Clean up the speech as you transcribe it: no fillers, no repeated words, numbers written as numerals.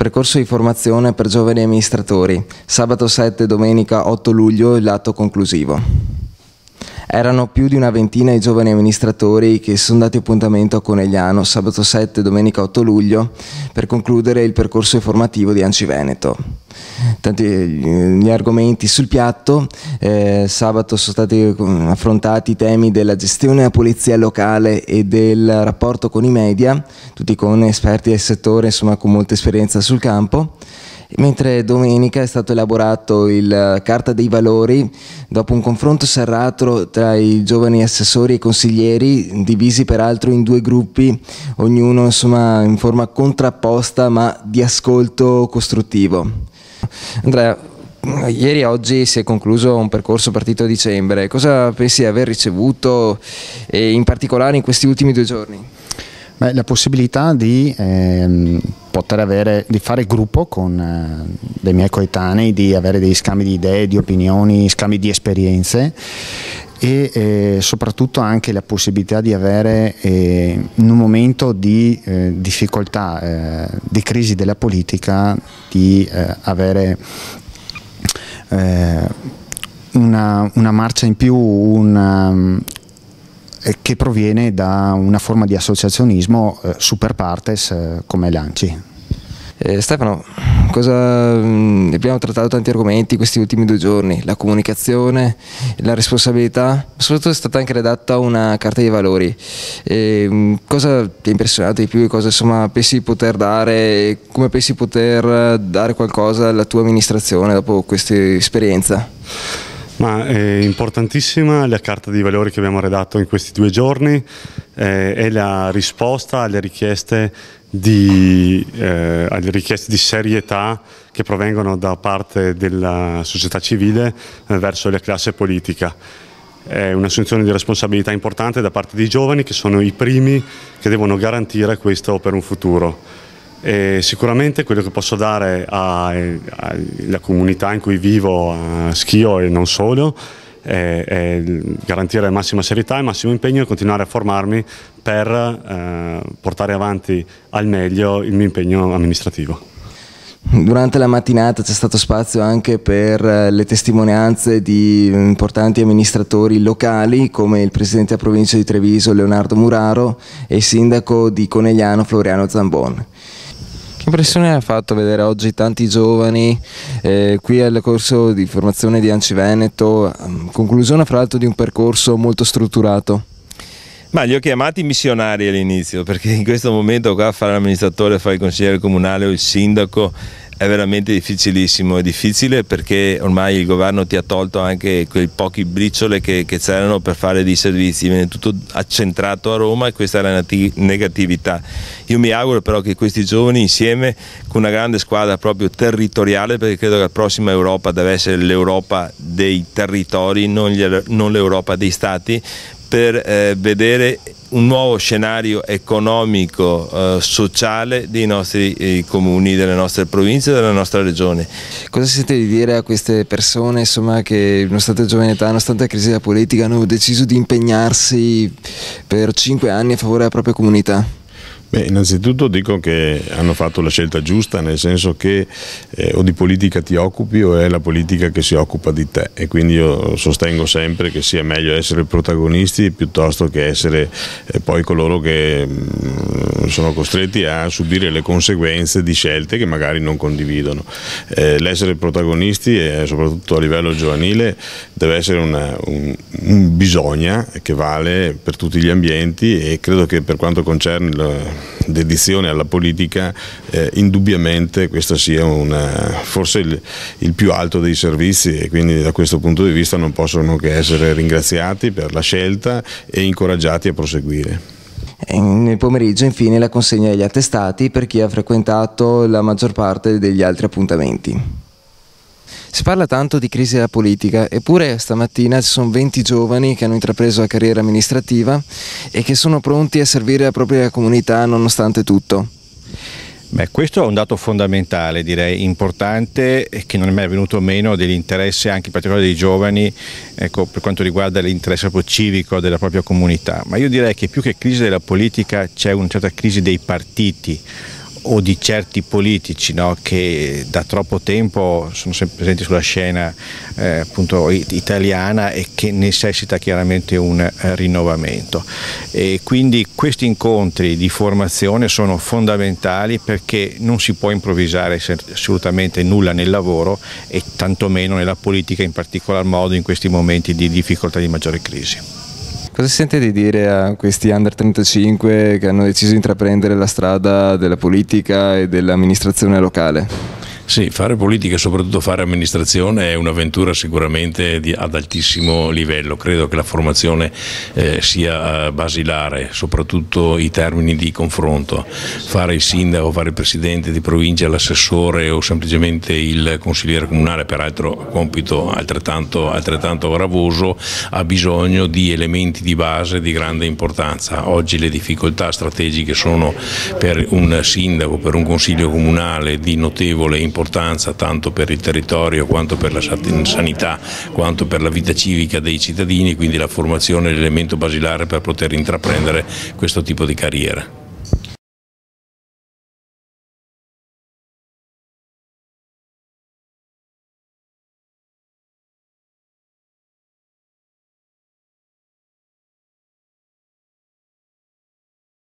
Percorso di formazione per giovani amministratori. Sabato 7 e domenica 8 luglio il l'atto conclusivo. Erano più di una ventina i giovani amministratori che sono dati appuntamento a Conegliano sabato 7 e domenica 8 luglio per concludere il percorso formativo di ANCI Veneto. Tanti gli argomenti sul piatto, sabato sono stati affrontati i temi della gestione della polizia locale e del rapporto con i media, tutti con esperti del settore, insomma con molta esperienza sul campo. Mentre domenica è stato elaborato il Carta dei Valori dopo un confronto serrato tra i giovani assessori e consiglieri, divisi peraltro in due gruppi, ognuno insomma in forma contrapposta ma di ascolto costruttivo. Andrea, ieri e oggi si è concluso un percorso partito a dicembre, cosa pensi di aver ricevuto e in particolare in questi ultimi 2 giorni? Beh, la possibilità di fare gruppo con dei miei coetanei, di avere dei scambi di idee, di opinioni, scambi di esperienze e soprattutto anche la possibilità di avere in un momento di difficoltà, di crisi della politica, di avere una marcia in più, che proviene da una forma di associazionismo super partes come l'ANCI. Stefano, abbiamo trattato tanti argomenti questi ultimi 2 giorni, la comunicazione, la responsabilità, ma soprattutto è stata anche redatta una carta dei valori. Cosa ti ha impressionato di più? Cosa insomma pensi di poter dare? Come pensi di poter dare qualcosa alla tua amministrazione dopo questa esperienza? Ma è importantissima la carta dei valori che abbiamo redatto in questi 2 giorni, è la risposta alle richieste di serietà che provengono da parte della società civile verso la classe politica. È un'assunzione di responsabilità importante da parte dei giovani, che sono i primi che devono garantire questo per un futuro. E sicuramente quello che posso dare alla comunità in cui vivo, a Schio e non solo, è garantire massima serietà e massimo impegno e continuare a formarmi per portare avanti al meglio il mio impegno amministrativo. Durante la mattinata c'è stato spazio anche per le testimonianze di importanti amministratori locali come il presidente della provincia di Treviso Leonardo Muraro e il sindaco di Conegliano Floriano Zambon. Che impressione ha fatto vedere oggi tanti giovani qui al corso di formazione di ANCI Veneto, conclusione fra l'altro di un percorso molto strutturato? Ma li ho chiamati missionari all'inizio, perché in questo momento qua fare l'amministratore, fare il consigliere comunale o il sindaco è veramente difficilissimo. È difficile perché ormai il governo ti ha tolto anche quei pochi briciole che c'erano per fare dei servizi, viene tutto accentrato a Roma e questa è la negatività. Io mi auguro però che questi giovani insieme con una grande squadra proprio territoriale, perché credo che la prossima Europa deve essere l'Europa dei territori, non l'Europa dei stati, per vedere un nuovo scenario economico, sociale dei nostri comuni, delle nostre province e della nostra regione. Cosa sente di dire a queste persone insomma, che nonostante la giovane età, nonostante la crisi della politica, hanno deciso di impegnarsi per 5 anni a favore della propria comunità? Beh, innanzitutto dico che hanno fatto la scelta giusta, nel senso che o di politica ti occupi o è la politica che si occupa di te, e quindi io sostengo sempre che sia meglio essere protagonisti piuttosto che essere poi coloro che sono costretti a subire le conseguenze di scelte che magari non condividono. L'essere protagonisti, soprattutto a livello giovanile, deve essere un bisogna che vale per tutti gli ambienti, e credo che per quanto concerne la dedizione alla politica, indubbiamente questa sia forse il più alto dei servizi, e quindi da questo punto di vista non possono che essere ringraziati per la scelta e incoraggiati a proseguire. Nel pomeriggio infine la consegna degli attestati per chi ha frequentato la maggior parte degli altri appuntamenti. Si parla tanto di crisi della politica, eppure stamattina ci sono 20 giovani che hanno intrapreso la carriera amministrativa e che sono pronti a servire la propria comunità nonostante tutto. Beh, questo è un dato fondamentale, direi importante, che non è mai venuto meno dell'interesse anche in particolare dei giovani, ecco, per quanto riguarda l'interesse proprio civico della propria comunità. Ma io direi che più che crisi della politica c'è una certa crisi dei partiti, o di certi politici, no, che da troppo tempo sono sempre presenti sulla scena appunto italiana e che necessita chiaramente un rinnovamento. E quindi questi incontri di formazione sono fondamentali, perché non si può improvvisare assolutamente nulla nel lavoro e tantomeno nella politica, in particolar modo in questi momenti di difficoltà, di maggiore crisi. Cosa sente di dire a questi under 35 che hanno deciso di intraprendere la strada della politica e dell'amministrazione locale? Sì, fare politica e soprattutto fare amministrazione è un'avventura sicuramente ad altissimo livello. Credo che la formazione sia basilare, soprattutto i termini di confronto. Fare il sindaco, fare il presidente di provincia, l'assessore o semplicemente il consigliere comunale, peraltro compito altrettanto gravoso, ha bisogno di elementi di base di grande importanza. Oggi le difficoltà strategiche sono per un sindaco, per un consiglio comunale di notevole importanza, tanto per il territorio quanto per la sanità, quanto per la vita civica dei cittadini, quindi la formazione è l'elemento basilare per poter intraprendere questo tipo di carriera.